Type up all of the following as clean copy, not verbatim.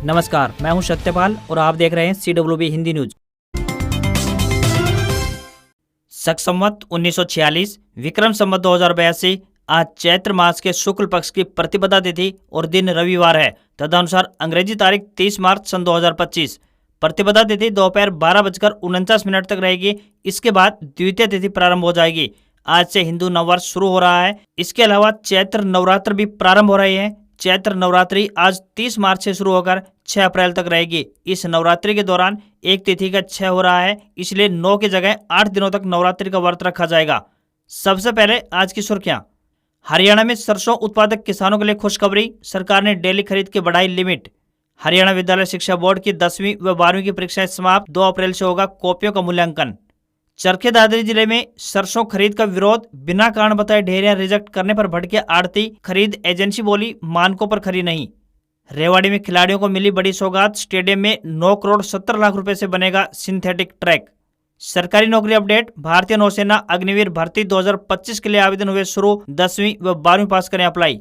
नमस्कार, मैं हूं सत्यपाल और आप देख रहे हैं CWB हिंदी न्यूज। शक संवत 1946 विक्रम संवत 2082 आज चैत्र मास के शुक्ल पक्ष की प्रतिपदा तिथि और दिन रविवार है। तदनुसार अंग्रेजी तारीख 30 मार्च सन 2025। प्रतिपदा तिथि दोपहर 12:49 तक रहेगी। इसके बाद द्वितीय तिथि प्रारंभ हो जाएगी। आज से हिंदू नववर्ष शुरू हो रहा है। इसके अलावा चैत्र नवरात्र भी प्रारंभ हो रहे हैं। चैत्र नवरात्रि आज 30 मार्च से शुरू होकर 6 अप्रैल तक रहेगी। इस नवरात्रि के दौरान एक तिथि का क्षय हो रहा है, इसलिए 9 की जगह 8 दिनों तक नवरात्रि का व्रत रखा जाएगा। सबसे पहले आज की सुर्खियां। हरियाणा में सरसों उत्पादक किसानों के लिए खुशखबरी, सरकार ने डेली खरीद की बढ़ाई लिमिट। हरियाणा विद्यालय शिक्षा बोर्ड की 10वीं व 12वीं की परीक्षाएं समाप्त। 2 अप्रैल से होगा कॉपियों का मूल्यांकन। चरखे दादरी जिले में सरसों खरीद का विरोध, बिना कारण बताए ढेरियां रिजेक्ट करने पर भड़के आड़ती। खरीद एजेंसी बोली मानकों पर खरी नहीं। रेवाड़ी में खिलाड़ियों को मिली बड़ी सौगात, स्टेडियम में 9 करोड़ 70 लाख रुपए से बनेगा सिंथेटिक ट्रैक। सरकारी नौकरी अपडेट, भारतीय नौसेना अग्निवीर भर्ती 2025 के लिए आवेदन हुए शुरू। 10वीं व 12वीं पास करें अप्लाई।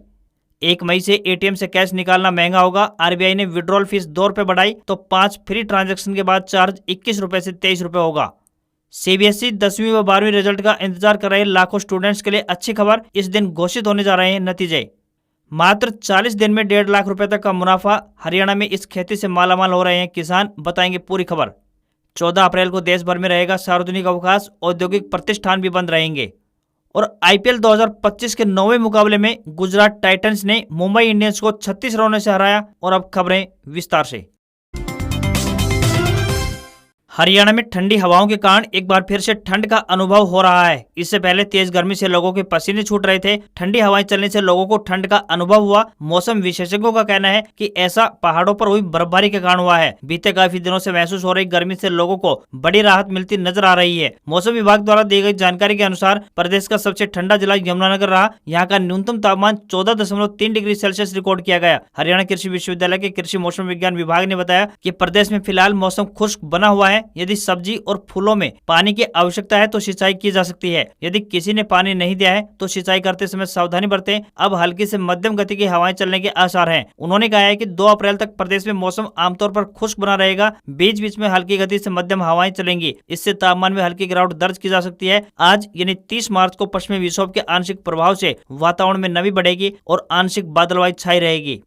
1 मई से एटीएम से कैश निकालना महंगा होगा। आरबीआई ने विड्रॉल फीस 2 रुपए बढ़ाई तो 5 फ्री ट्रांजैक्शन के बाद चार्ज 21 रुपए से 23 रुपए होगा। सीबीएसई 10वीं व 12वीं रिजल्ट का इंतजार कर रहे लाखों स्टूडेंट्स के लिए अच्छी खबर, इस दिन घोषित होने जा रहे हैं नतीजे। मात्र 40 दिन में 1.5 लाख रुपए तक का मुनाफा। हरियाणा में इस खेती से मालामाल हो रहे हैं किसान, बताएंगे पूरी खबर। 14 अप्रैल को देश भर में रहेगा सार्वजनिक अवकाश, औद्योगिक प्रतिष्ठान भी बंद रहेंगे। और आईपीएल 2025 के 9वें मुकाबले में गुजरात टाइटंस ने मुंबई इंडियंस को 36 रनों से हराया। और अब खबरें विस्तार से। हरियाणा में ठंडी हवाओं के कारण एक बार फिर से ठंड का अनुभव हो रहा है। इससे पहले तेज गर्मी से लोगों के पसीने छूट रहे थे। ठंडी हवाएं चलने से लोगों को ठंड का अनुभव हुआ। मौसम विशेषज्ञों का कहना है कि ऐसा पहाड़ों पर हुई बर्फबारी के कारण हुआ है। बीते काफी दिनों से महसूस हो रही गर्मी से लोगों को बड़ी राहत मिलती नजर आ रही है। मौसम विभाग द्वारा दी गई जानकारी के अनुसार प्रदेश का सबसे ठंडा जिला यमुनानगर रहा। यहाँ का न्यूनतम तापमान 14.3 डिग्री सेल्सियस रिकॉर्ड किया गया। हरियाणा कृषि विश्वविद्यालय के कृषि मौसम विज्ञान विभाग ने बताया कि प्रदेश में फिलहाल मौसम खुश्क बना हुआ है। यदि सब्जी और फूलों में पानी की आवश्यकता है तो सिंचाई की जा सकती है। यदि किसी ने पानी नहीं दिया है तो सिंचाई करते समय सावधानी बरतें। अब हल्की से मध्यम गति की हवाएं चलने के आसार हैं। उन्होंने कहा है कि 2 अप्रैल तक प्रदेश में मौसम आमतौर पर खुश्क बना रहेगा। बीच बीच में हल्की गति से मध्यम हवाएं चलेंगी। इससे तापमान में हल्की गिरावट दर्ज की जा सकती है। आज यानी 30 मार्च को पश्चिमी विक्षोभ के आंशिक प्रभाव से वातावरण में नमी बढ़ेगी और आंशिक बादलवाई छाई रहेगी।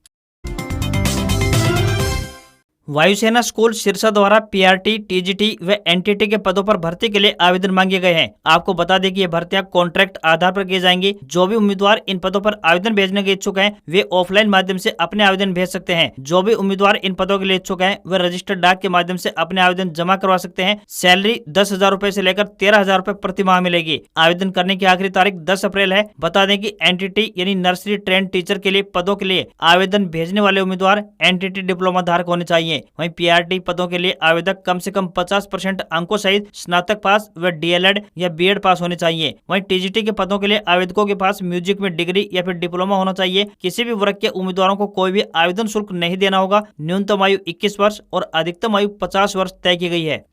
वायुसेना स्कूल सिरसा द्वारा पीआरटी, टीजीटी व एनटीटी के पदों पर भर्ती के लिए आवेदन मांगे गए हैं। आपको बता दें कि ये भर्तियां कॉन्ट्रैक्ट आधार पर की जाएंगी। जो भी उम्मीदवार इन पदों पर आवेदन भेजने के इच्छुक हैं वे ऑफलाइन माध्यम से अपने आवेदन भेज सकते हैं। जो भी उम्मीदवार इन पदों के लिए इच्छुक हैं वे रजिस्टर्ड डाक के माध्यम से अपने आवेदन जमा करवा सकते हैं। सैलरी 10,000 रुपए से लेकर 13,000 रुपए प्रति माह मिलेगी। आवेदन करने की आखिरी तारीख 10 अप्रैल है। बता दें कि एनटीटी यानी नर्सरी ट्रेंड टीचर के लिए पदों के लिए आवेदन भेजने वाले उम्मीदवार एनटीटी डिप्लोमा धारक होने चाहिए। वहीं पीआरटी पदों के लिए आवेदक कम से कम 50% अंकों सहित स्नातक पास व डीएलएड या बीएड पास होने चाहिए। वहीं टीजीटी के पदों के लिए आवेदकों के पास म्यूजिक में डिग्री या फिर डिप्लोमा होना चाहिए। किसी भी वर्ग के उम्मीदवारों को कोई भी आवेदन शुल्क नहीं देना होगा। न्यूनतम आयु 21 वर्ष और अधिकतम आयु 50 वर्ष तय की गई है।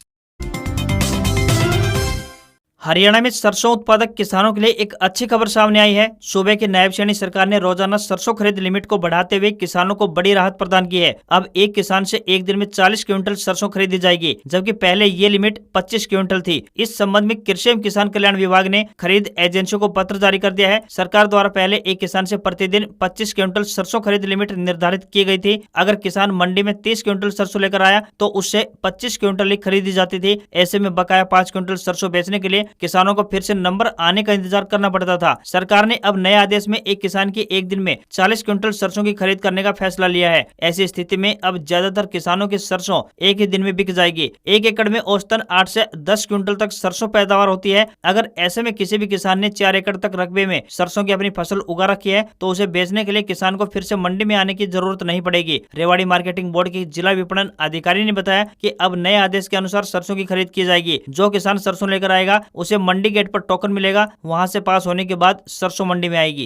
हरियाणा में सरसों उत्पादक किसानों के लिए एक अच्छी खबर सामने आई है। सूबे की नायब श्रेणी सरकार ने रोजाना सरसों खरीद लिमिट को बढ़ाते हुए किसानों को बड़ी राहत प्रदान की है। अब एक किसान से एक दिन में 40 क्विंटल सरसों खरीदी जाएगी, जबकि पहले ये लिमिट 25 क्विंटल थी। इस संबंध में कृषि एवं किसान कल्याण विभाग ने खरीद एजेंसियों को पत्र जारी कर दिया है। सरकार द्वारा पहले एक किसान से प्रतिदिन 25 क्विंटल सरसों खरीद लिमिट निर्धारित की गई थी। अगर किसान मंडी में 30 क्विंटल सरसों लेकर आया तो उससे 25 क्विंटल ही खरीदी जाती थी। ऐसे में बकाया 5 क्विंटल सरसों बेचने के लिए किसानों को फिर से नंबर आने का इंतजार करना पड़ता था। सरकार ने अब नए आदेश में एक किसान की एक दिन में 40 क्विंटल सरसों की खरीद करने का फैसला लिया है। ऐसी स्थिति में अब ज्यादातर किसानों की सरसों एक ही दिन में बिक जाएगी। 1 एकड़ में औसतन 8 से 10 क्विंटल तक सरसों पैदावार होती है। अगर ऐसे में किसी भी किसान ने 4 एकड़ तक रकबे में सरसों की अपनी फसल उगा रखी है तो उसे बेचने के लिए किसान को फिर से मंडी में आने की जरूरत नहीं पड़ेगी। रेवाड़ी मार्केटिंग बोर्ड के जिला विपणन अधिकारी ने बताया कि अब नए आदेश के अनुसार सरसों की खरीद की जाएगी। जो किसान सरसों लेकर आएगा उसे मंडी गेट पर टोकन मिलेगा। वहां से पास होने के बाद सरसों मंडी में आएगी।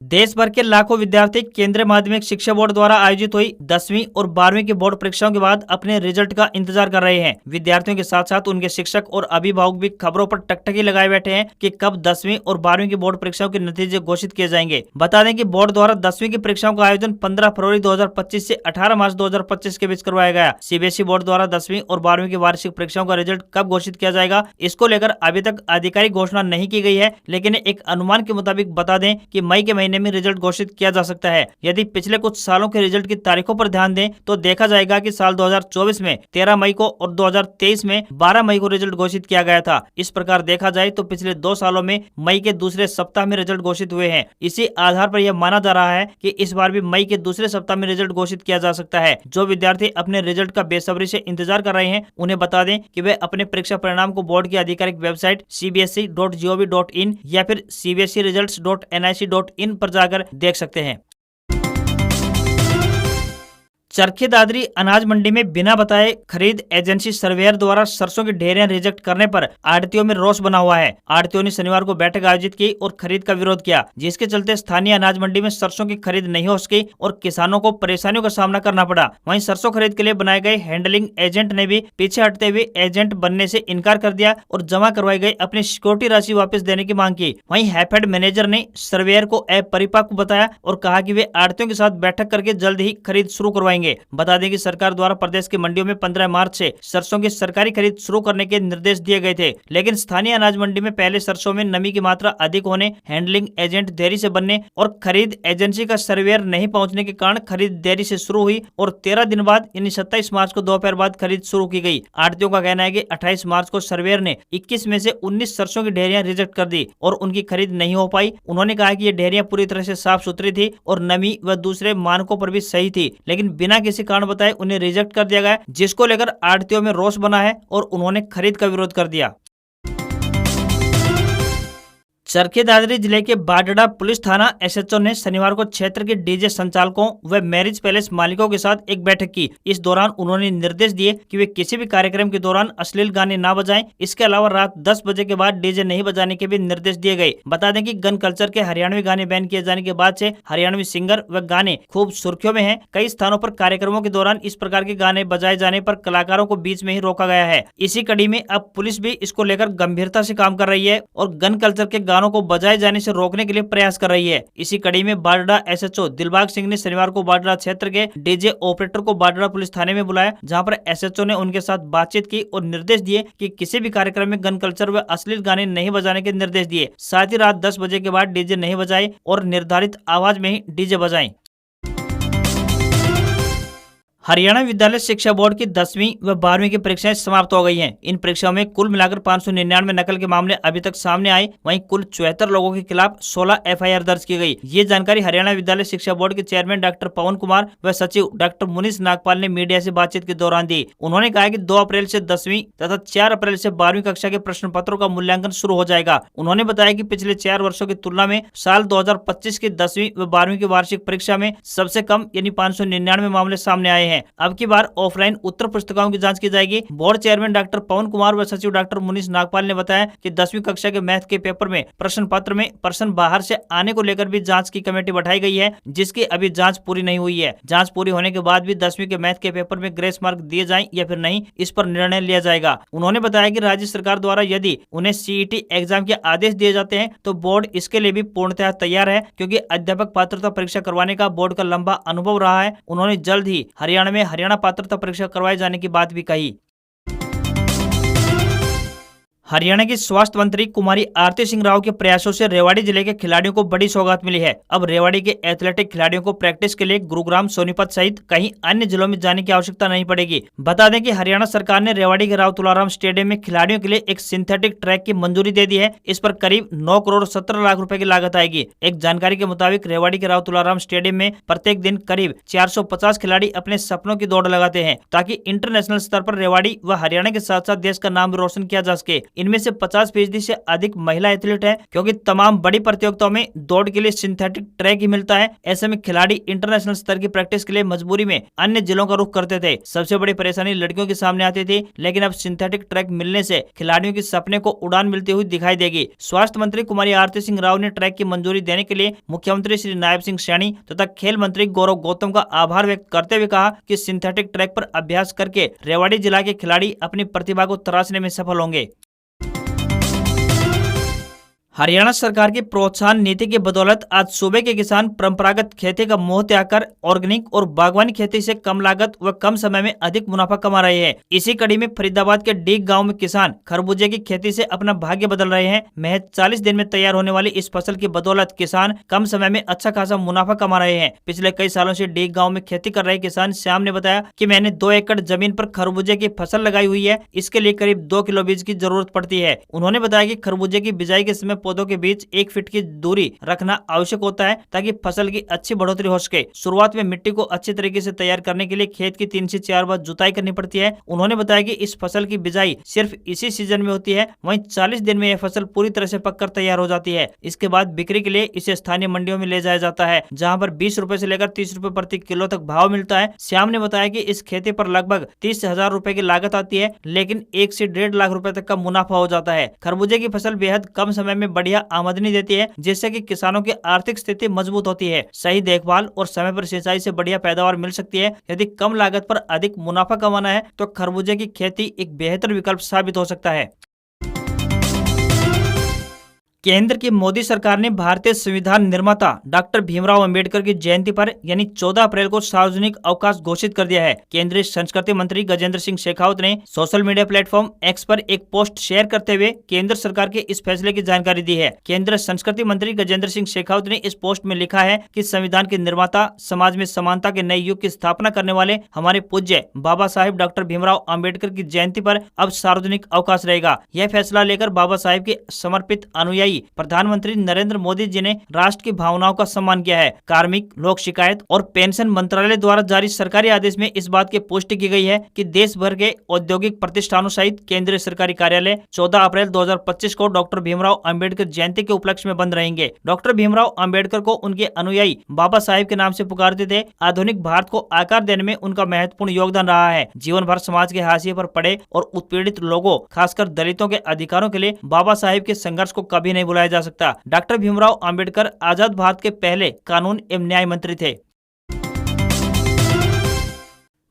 देश भर के लाखों विद्यार्थी केंद्रीय माध्यमिक शिक्षा बोर्ड द्वारा आयोजित हुई 10वीं और 12वीं की बोर्ड परीक्षाओं के बाद अपने रिजल्ट का इंतजार कर रहे हैं। विद्यार्थियों के साथ साथ उनके शिक्षक और अभिभावक भी खबरों पर टकटकी लगाए बैठे हैं कि कब 10वीं और 12वीं की बोर्ड परीक्षाओं के नतीजे घोषित किए जाएंगे। बता दें कि बोर्ड द्वारा 10वीं की परीक्षाओं का आयोजन 15 फरवरी 2025 से 18 मार्च 2025 के बीच करवाया गया। सीबीएसई बोर्ड द्वारा 10वीं और 12वीं की वार्षिक परीक्षाओं का रिजल्ट कब घोषित किया जाएगा, इसको लेकर अभी तक आधिकारिक घोषणा नहीं की गई है, लेकिन एक अनुमान के मुताबिक बता दें कि मई के महीने में रिजल्ट घोषित किया जा सकता है। यदि पिछले कुछ सालों के रिजल्ट की तारीखों पर ध्यान दें तो देखा जाएगा कि साल 2024 में 13 मई को और 2023 में 12 मई को रिजल्ट घोषित किया गया था। इस प्रकार देखा जाए तो पिछले 2 सालों में मई के दूसरे सप्ताह में रिजल्ट घोषित हुए हैं। इसी आधार पर यह माना जा रहा है कि इस बार भी मई के दूसरे सप्ताह में रिजल्ट घोषित किया जा सकता है। जो विद्यार्थी अपने रिजल्ट का बेसब्री से इंतजार कर रहे हैं, उन्हें बता दें कि वे अपने परीक्षा परिणाम को बोर्ड की आधिकारिक वेबसाइट cbse.gov.in या फिर cbseresults.nic.in पर जाकर देख सकते हैं। चरखी दादरी अनाज मंडी में बिना बताए खरीद एजेंसी सर्वेयर द्वारा सरसों की ढेरियां रिजेक्ट करने पर आढ़तियों में रोष बना हुआ है। आढ़तियों ने शनिवार को बैठक आयोजित की और खरीद का विरोध किया, जिसके चलते स्थानीय अनाज मंडी में सरसों की खरीद नहीं हो सकी और किसानों को परेशानियों का सामना करना पड़ा। वहीं सरसों खरीद के लिए बनाए गए हैंडलिंग एजेंट ने भी पीछे हटते हुए एजेंट बनने से इनकार कर दिया और जमा करवाई गई अपनी सिक्योरिटी राशि वापस देने की मांग की। वहीं हैफेड मैनेजर ने सर्वेयर को अपरिपक्व बताया और कहा कि वे आढ़तियों के साथ बैठक करके जल्द ही खरीद शुरू करवाएंगे। बता दें कि सरकार द्वारा प्रदेश की मंडियों में 15 मार्च से सरसों की सरकारी खरीद शुरू करने के निर्देश दिए गए थे, लेकिन स्थानीय अनाज मंडी में पहले सरसों में नमी की मात्रा अधिक होने, हैंडलिंग एजेंट देरी से बनने और खरीद एजेंसी का सर्वेयर नहीं पहुंचने के कारण खरीद देरी से शुरू हुई और 13 दिन बाद यानी 27 मार्च को दोपहर बाद खरीद शुरू की गई। आढ़तियों का कहना है कि 28 मार्च को सर्वेयर ने 21 में से 19 सरसों की ढेरियां रिजेक्ट कर दी और उनकी खरीद नहीं हो पाई। उन्होंने कहा कि ये ढेरियां पूरी तरह से साफ सुथरी थी और नमी व दूसरे मानकों पर भी सही थी, लेकिन बिना किसी कारण बताए उन्हें रिजेक्ट कर दिया गया, जिसको लेकर आढ़तियों में रोष बना है और उन्होंने खरीद का विरोध कर दिया। चरखी दादरी जिले के बाडड़ा पुलिस थाना एसएचओ ने शनिवार को क्षेत्र के डीजे संचालकों व मैरिज पैलेस मालिकों के साथ एक बैठक की। इस दौरान उन्होंने निर्देश दिए कि वे किसी भी कार्यक्रम के दौरान अश्लील गाने ना बजाएं। इसके अलावा रात 10 बजे के बाद डीजे नहीं बजाने के भी निर्देश दिए गए। बता दें कि गन कल्चर के हरियाणवी गाने बैन किए जाने के बाद से हरियाणवी सिंगर व गाने खूब सुर्खियों में हैं। कई स्थानों पर कार्यक्रमों के दौरान इस प्रकार के गाने बजाए जाने पर कलाकारों को बीच में ही रोका गया है। इसी कड़ी में अब पुलिस भी इसको लेकर गंभीरता से काम कर रही है और गन कल्चर के गानों को बजाए जाने से रोकने के लिए प्रयास कर रही है। इसी कड़ी में बाडड़ा एसएचओ दिलबाग सिंह ने शनिवार को बाडड़ा क्षेत्र के डीजे ऑपरेटर को बाडड़ा पुलिस थाने में बुलाया, जहां पर एसएचओ ने उनके साथ बातचीत की और निर्देश दिए कि किसी भी कार्यक्रम में गन कल्चर व अश्लील गाने नहीं बजाने के निर्देश दिए। साथ ही रात 10 बजे के बाद डीजे नहीं बजाए और निर्धारित आवाज में ही डीजे बजाएं। हरियाणा विद्यालय शिक्षा बोर्ड की 10वीं व 12वीं की परीक्षाएं समाप्त हो गई हैं। इन परीक्षाओं में कुल मिलाकर 599 नकल के मामले अभी तक सामने आए। वहीं कुल 74 लोगों के खिलाफ 16 एफआईआर दर्ज की गई। ये जानकारी हरियाणा विद्यालय शिक्षा बोर्ड के चेयरमैन डॉक्टर पवन कुमार व सचिव डॉक्टर मुनीष नागपाल ने मीडिया से बातचीत के दौरान दी। उन्होंने कहा कि 2 अप्रैल से 10वीं तथा 4 अप्रैल से 12वीं कक्षा के प्रश्न पत्रों का मूल्यांकन शुरू हो जाएगा। उन्होंने बताया कि पिछले 4 वर्षों की तुलना में साल 2025 की 10वीं व 12वीं की वार्षिक परीक्षा में सबसे कम यानी 599 मामले सामने आए हैं। अब की बार ऑफलाइन उत्तर पुस्तिकाओं की जांच की जाएगी। बोर्ड चेयरमैन डॉक्टर पवन कुमार व सचिव डॉक्टर मुनीष नागपाल ने बताया कि 10वीं कक्षा के मैथ के पेपर में प्रश्न पत्र में प्रश्न बाहर से आने को लेकर भी जांच की कमेटी बैठाई गई है, जिसकी अभी जांच पूरी नहीं हुई है। जांच पूरी होने के बाद भी 10वीं के मैथ के पेपर में ग्रेस मार्क दिए जाएं या फिर नहीं, इस पर निर्णय लिया जाएगा। उन्होंने बताया कि राज्य सरकार द्वारा यदि उन्हें सीईटी एग्जाम के आदेश दिए जाते हैं तो बोर्ड इसके लिए भी पूर्णतः तैयार है, क्योंकि अध्यापक पात्रता परीक्षा करवाने का बोर्ड का लंबा अनुभव रहा है। उन्होंने जल्द ही हरियाणा में हरियाणा पात्रता परीक्षा करवाए जाने की बात भी कही। हरियाणा की स्वास्थ्य मंत्री कुमारी आरती सिंह राव के प्रयासों से रेवाड़ी जिले के खिलाड़ियों को बड़ी सौगात मिली है। अब रेवाड़ी के एथलेटिक खिलाड़ियों को प्रैक्टिस के लिए गुरुग्राम, सोनीपत सहित कहीं अन्य जिलों में जाने की आवश्यकता नहीं पड़ेगी। बता दें कि हरियाणा सरकार ने रेवाड़ी के राव तुलाराम स्टेडियम में खिलाड़ियों के लिए एक सिंथेटिक ट्रैक की मंजूरी दे दी है। इस पर करीब 9 करोड़ 17 लाख रुपए की लागत आएगी। एक जानकारी के मुताबिक रेवाड़ी के राव तुलाराम स्टेडियम में प्रत्येक दिन करीब 450 खिलाड़ी अपने सपनों की दौड़ लगाते हैं, ताकि इंटरनेशनल स्तर पर रेवाड़ी व हरियाणा के साथ साथ देश का नाम रोशन किया जा सके। इनमें से 50% से अधिक महिला एथलीट है, क्योंकि तमाम बड़ी प्रतियोगिताओं में दौड़ के लिए सिंथेटिक ट्रैक ही मिलता है। ऐसे में खिलाड़ी इंटरनेशनल स्तर की प्रैक्टिस के लिए मजबूरी में अन्य जिलों का रुख करते थे। सबसे बड़ी परेशानी लड़कियों के सामने आती थी, लेकिन अब सिंथेटिक ट्रैक मिलने से खिलाड़ियों के सपने को उड़ान मिलती हुई दिखाई देगी। स्वास्थ्य मंत्री कुमारी आरती सिंह राव ने ट्रैक की मंजूरी देने के लिए मुख्यमंत्री श्री नायब सिंह सैनी तथा खेल मंत्री गौरव गौतम का आभार व्यक्त करते हुए कहा कि सिंथेटिक ट्रैक पर अभ्यास करके रेवाड़ी जिला के खिलाड़ी अपनी प्रतिभा को तराशने में सफल होंगे। हरियाणा सरकार की प्रोत्साहन नीति की बदौलत आज सूबे के किसान परंपरागत खेती का मोह त्याग कर ऑर्गेनिक और बागवानी खेती से कम लागत व कम समय में अधिक मुनाफा कमा रहे हैं। इसी कड़ी में फरीदाबाद के डीग गांव में किसान खरबूजे की खेती से अपना भाग्य बदल रहे हैं। महज 40 दिन में तैयार होने वाली इस फसल की बदौलत किसान कम समय में अच्छा खासा मुनाफा कमा रहे हैं। पिछले कई सालों से डीग गाँव में खेती कर रहे किसान श्याम ने बताया कि मैंने 2 एकड़ जमीन पर खरबूजे की फसल लगाई हुई है। इसके लिए करीब 2 किलो बीज की जरूरत पड़ती है। उन्होंने बताया कि खरबूजे की बिजाई के समय पौधों के बीच 1 फीट की दूरी रखना आवश्यक होता है, ताकि फसल की अच्छी बढ़ोतरी हो सके। शुरुआत में मिट्टी को अच्छी तरीके से तैयार करने के लिए खेत की 3 से 4 बार जुताई करनी पड़ती है। उन्होंने बताया कि इस फसल की बिजाई सिर्फ इसी सीजन में होती है, वहीं 40 दिन में यह फसल पूरी तरह से पककर तैयार हो जाती है। इसके बाद बिक्री के लिए इसे स्थानीय मंडियों में ले जाया जाता है, जहाँ पर 20 रुपए से लेकर 30 रुपए प्रति किलो तक भाव मिलता है। श्याम ने बताया कि इस खेती पर लगभग 30,000 रुपए की लागत आती है, लेकिन 1 से 1.5 लाख रुपए तक का मुनाफा हो जाता है। खरबूजे की फसल बेहद कम समय में बढ़िया आमदनी देती है, जिससे कि किसानों की आर्थिक स्थिति मजबूत होती है। सही देखभाल और समय पर सिंचाई से बढ़िया पैदावार मिल सकती है। यदि कम लागत पर अधिक मुनाफा कमाना है तो खरबूजे की खेती एक बेहतर विकल्प साबित हो सकता है। केंद्र की मोदी सरकार ने भारतीय संविधान निर्माता डॉक्टर भीमराव अंबेडकर की जयंती पर यानी 14 अप्रैल को सार्वजनिक अवकाश घोषित कर दिया है। केंद्रीय संस्कृति मंत्री गजेंद्र सिंह शेखावत ने सोशल मीडिया प्लेटफॉर्म एक्स पर एक पोस्ट शेयर करते हुए केंद्र सरकार के इस फैसले की जानकारी दी है। केंद्रीय संस्कृति मंत्री गजेंद्र सिंह शेखावत ने इस पोस्ट में लिखा है कि संविधान के निर्माता, समाज में समानता के नए युग की स्थापना करने वाले हमारे पूज्य बाबा साहेब डॉक्टर भीमराव अंबेडकर की जयंती पर अब सार्वजनिक अवकाश रहेगा। यह फैसला लेकर बाबा साहेब के समर्पित अनुयायी प्रधानमंत्री नरेंद्र मोदी जी ने राष्ट्र की भावनाओं का सम्मान किया है। कार्मिक, लोक शिकायत और पेंशन मंत्रालय द्वारा जारी सरकारी आदेश में इस बात की पुष्टि की गई है कि देश भर के औद्योगिक प्रतिष्ठानों सहित केंद्रीय सरकारी कार्यालय 14 अप्रैल 2025 को डॉक्टर भीमराव अंबेडकर जयंती के उपलक्ष्य में बंद रहेंगे। डॉक्टर भीमराव अंबेडकर को उनके अनुयायी बाबा साहेब के नाम से पुकारते थे। आधुनिक भारत को आकार देने में उनका महत्वपूर्ण योगदान रहा है। जीवन भर समाज के हाशिए पर पड़े और उत्पीड़ित लोगों, खासकर दलितों के अधिकारों के लिए बाबा साहेब के संघर्ष को कभी नहीं भुलाया जा सकता। डॉक्टर भीमराव अंबेडकर आजाद भारत के पहले कानून एवं न्याय मंत्री थे।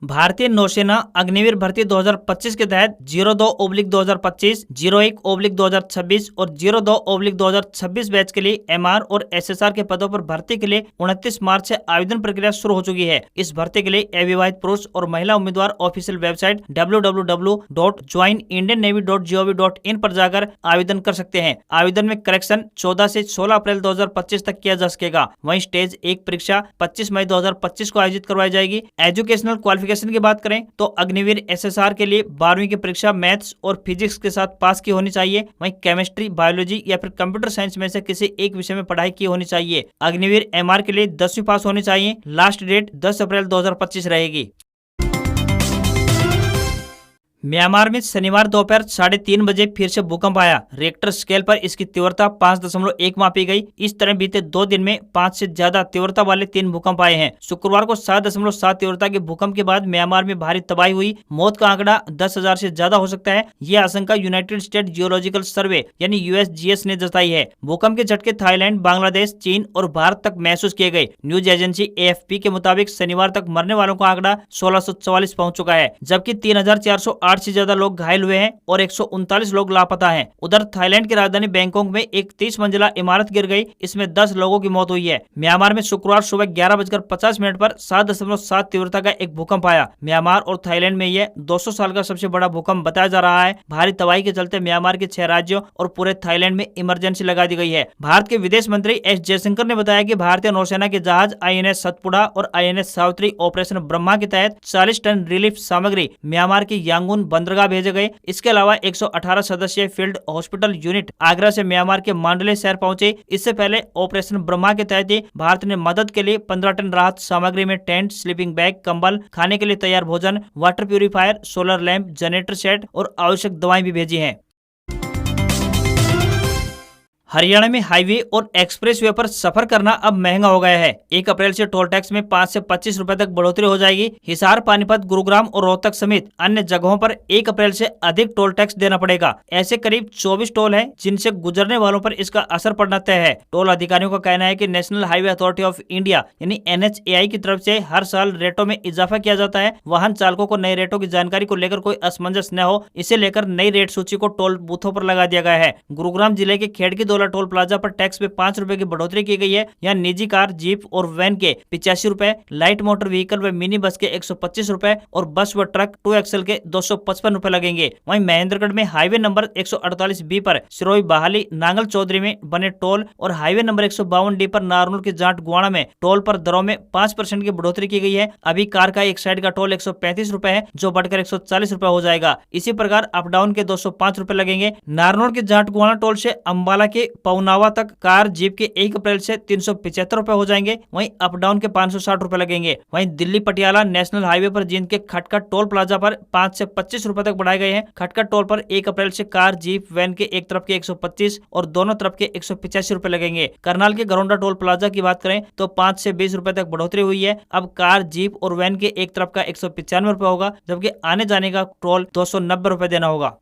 भारतीय नौसेना अग्निवीर भर्ती 2025 के तहत 02/2025, 01/2026 और 02/2026 बैच के लिए MR और SSR के पदों पर भर्ती के लिए 29 मार्च से आवेदन प्रक्रिया शुरू हो चुकी है। इस भर्ती के लिए अविवाहित पुरुष और महिला उम्मीदवार ऑफिशियल वेबसाइट www.joinIndiannavy.gov.in पर जाकर आवेदन कर सकते हैं। आवेदन में करेक्शन 14 से 16 अप्रैल 2025 तक किया जा सकेगा। वहीं स्टेज 1 परीक्षा 25 मई 2025 को आयोजित करवाई जाएगी। एजुकेशनल क्वालिफिकेशन की बात करें तो अग्निवीर SSR के लिए 12वीं की परीक्षा मैथ्स और फिजिक्स के साथ पास की होनी चाहिए। वहीं केमिस्ट्री, बायोलॉजी या फिर कंप्यूटर साइंस में से किसी एक विषय में पढ़ाई की होनी चाहिए। अग्निवीर MR के लिए 10वीं पास होनी चाहिए। लास्ट डेट 10 अप्रैल 2025 रहेगी। म्यांमार में शनिवार दोपहर 3:30 बजे फिर से भूकंप आया। रिक्टर स्केल पर इसकी तीव्रता 5.1 मापी गई। इस तरह बीते 2 दिन में 5 से ज्यादा तीव्रता वाले 3 भूकंप आए हैं। शुक्रवार को 7.7 तीव्रता के भूकंप के बाद म्यांमार में भारी तबाही हुई। मौत का आंकड़ा 10,000 से ज्यादा हो सकता है। यह आशंका यूनाइटेड स्टेट जियोलॉजिकल सर्वे यानी USGS ने जताई है। भूकंप के झटके थाईलैंड, बांग्लादेश, चीन और भारत तक महसूस किए गए। न्यूज एजेंसी AFP के मुताबिक शनिवार तक मरने वालों का आंकड़ा 1644 पहुंच चुका है, जबकि 3,408 से ज्यादा लोग घायल हुए हैं और 139 लोग लापता हैं। उधर थाईलैंड की राजधानी बैंकॉक में एक 30 मंजिला इमारत गिर गई। इसमें 10 लोगों की मौत हुई है। म्यांमार में शुक्रवार सुबह 11:50 पर 7.7 तीव्रता का एक भूकंप आया। म्यांमार और थाईलैंड में यह 200 साल का सबसे बड़ा भूकंप बताया जा रहा है। भारी तबाही के चलते म्यांमार के 6 राज्यों और पूरे थाईलैंड में इमरजेंसी लगा दी गई है। भारत के विदेश मंत्री S जयशंकर ने बताया कि भारतीय नौसेना के जहाज INS सतपुड़ा और INS सावित्री ऑपरेशन ब्रह्मा के तहत 40 टन रिलीफ सामग्री म्यांमार के यांगून बंदरगाह भेजे गए। इसके अलावा 118 सदस्यीय फील्ड हॉस्पिटल यूनिट आगरा से म्यांमार के मांडले शहर पहुंचे। इससे पहले ऑपरेशन ब्रह्मा के तहत भारत ने मदद के लिए 15 टन राहत सामग्री में टेंट, स्लीपिंग बैग, कंबल, खाने के लिए तैयार भोजन, water purifier, solar lamp, generator set और आवश्यक दवाएं भी भेजी हैं। हरियाणा में हाईवे और एक्सप्रेसवे पर सफर करना अब महंगा हो गया है। 1 अप्रैल से टोल टैक्स में 5 से 25 रुपए तक बढ़ोतरी हो जाएगी। हिसार, पानीपत, गुरुग्राम और रोहतक समेत अन्य जगहों पर 1 अप्रैल से अधिक टोल टैक्स देना पड़ेगा। ऐसे करीब 24 टोल हैं जिनसे गुजरने वालों पर इसका असर पड़ना तय है। टोल अधिकारियों का कहना है कि national highway authority of India यानी NHAI की तरफ से हर साल रेटों में इजाफा किया जाता है। वाहन चालकों को नए रेटों की जानकारी को लेकर कोई असमंजस न हो, इसे लेकर नई रेट सूची को टोल बूथों पर लगा दिया गया है। गुरुग्राम जिले के खेड़की दौला टोल प्लाजा पर टैक्स में 5 रुपए की बढ़ोतरी की गई है। यहाँ निजी कार, जीप और वैन के 85 रुपए, लाइट मोटर व्हीकल व मिनी बस के 125 रुपए और बस व ट्रक 2XL के 255 रुपए लगेंगे। वहीं महेंद्रगढ़ में हाईवे नंबर 148B पर सिरोही, बहाली, नांगल चौधरी में बने टोल और हाईवे नंबर 152D पर नारनौल के जाट गुआड़ा में टोल पर दरों में 5% की बढ़ोतरी की गई है। अभी कार का एक साइड का टोल 135 रुपए है, जो बढ़कर 140 रुपए हो जाएगा। इसी प्रकार अप डाउन के 205 रुपए लगेंगे। नारनौल के जाट गुआड़ा टोल से अंबाला के पौनावा तक कार, जीप के 1 अप्रैल से 375 रुपए हो जाएंगे। वहीं अप डाउन के 560 रुपए लगेंगे। वहीं दिल्ली पटियाला नेशनल हाईवे पर जींद के खटखट टोल प्लाजा पर 5 से 25 रुपए तक बढ़ाए गए हैं। खटखट टोल पर 1 अप्रैल से कार, जीप, वैन के एक तरफ के 125 और दोनों तरफ के 185 रुपए लगेंगे। करनाल के घरौंडा टोल प्लाजा की बात करें तो 5 से 20 रुपए तक बढ़ोतरी हुई है। अब कार, जीप और वैन के एक तरफ का 195 रुपए होगा, जबकि आने जाने का टोल 290 रुपए देना होगा।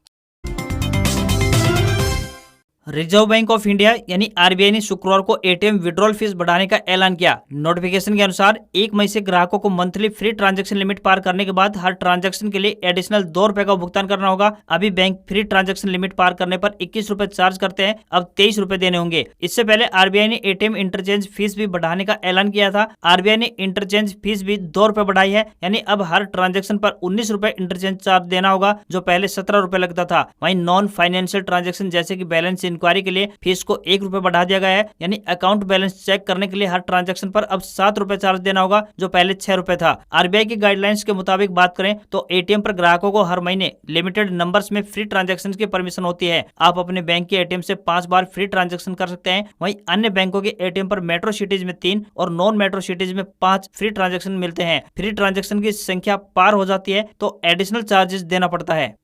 रिजर्व बैंक ऑफ इंडिया यानी RBI ने शुक्रवार को ATM विड्रॉल फीस बढ़ाने का ऐलान किया। नोटिफिकेशन के अनुसार 1 मई से ग्राहकों को मंथली फ्री ट्रांजैक्शन लिमिट पार करने के बाद हर ट्रांजैक्शन के लिए एडिशनल 2 रुपए का भुगतान करना होगा। अभी बैंक फ्री ट्रांजैक्शन लिमिट पार करने पर 21 रुपए चार्ज करते हैं, अब 23 रुपए देने होंगे। इससे पहले RBI ने ATM इंटरचेंज फीस भी बढ़ाने का ऐलान किया था। RBI ने इंटरचेंज फीस भी 2 रुपए बढ़ाई है, यानी अब हर ट्रांजेक्शन पर 19 रुपए इंटरचेंज चार्ज देना होगा, जो पहले 17 रुपए लगता था। वहीं नॉन फाइनेंशियल ट्रांजेक्शन जैसे की बैलेंस इंक्वायरी के लिए फीस को 1 रुपए बढ़ा दिया गया है, यानी अकाउंट बैलेंस चेक करने के लिए हर ट्रांजैक्शन पर अब 7 रुपए चार्ज देना होगा, जो पहले 6 रुपए था। RBI की गाइडलाइंस के मुताबिक बात करें तो ATM पर ग्राहकों को हर महीने लिमिटेड नंबर्स में फ्री ट्रांजैक्शन की परमिशन होती है। आप अपने बैंक के ATM से 5 बार फ्री ट्रांजैक्शन कर सकते हैं। वहीं अन्य बैंकों के ATM पर मेट्रो सिटीज में 3 और नॉन मेट्रो सिटीज में 5 फ्री ट्रांजैक्शन मिलते हैं। फ्री ट्रांजैक्शन की संख्या पार हो जाती है तो एडिशनल चार्जेस देना पड़ता है।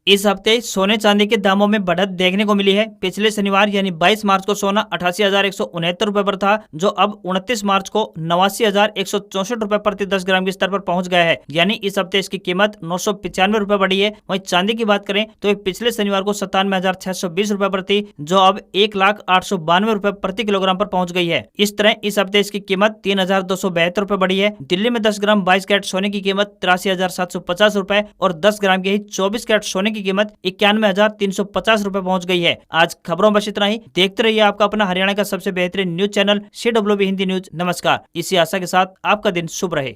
इस हफ्ते सोने चांदी के दामों में बढ़त देखने को मिली है। पिछले शनिवार यानी 22 मार्च को सोना 88,169 रुपए पर था, जो अब 29 मार्च को 89,164 रुपए प्रति 10 ग्राम के स्तर पर पहुंच गया है, यानी इस हफ्ते इसकी कीमत 995 रुपए बढ़ी है। वहीं चांदी की बात करें तो पिछले शनिवार को 97,620 रुपए पर थी, जो अब 1,0892 रुपए प्रति किलोग्राम पर पहुंच गई है। इस तरह इस हफ्ते इसकी कीमत 3,272 रुपए बढ़ी है। दिल्ली में 10 ग्राम 22 कैरेट सोने की कीमत 83,750 रुपए और 10 ग्राम के ही 24 कैरेट सोने की कीमत 91,350 रुपए पहुंच गई है। आज खबरों बस इतना ही। देखते रहिए आपका अपना हरियाणा का सबसे बेहतरीन news channel CWB Hindi news. नमस्कार। इसी आशा के साथ आपका दिन शुभ रहे।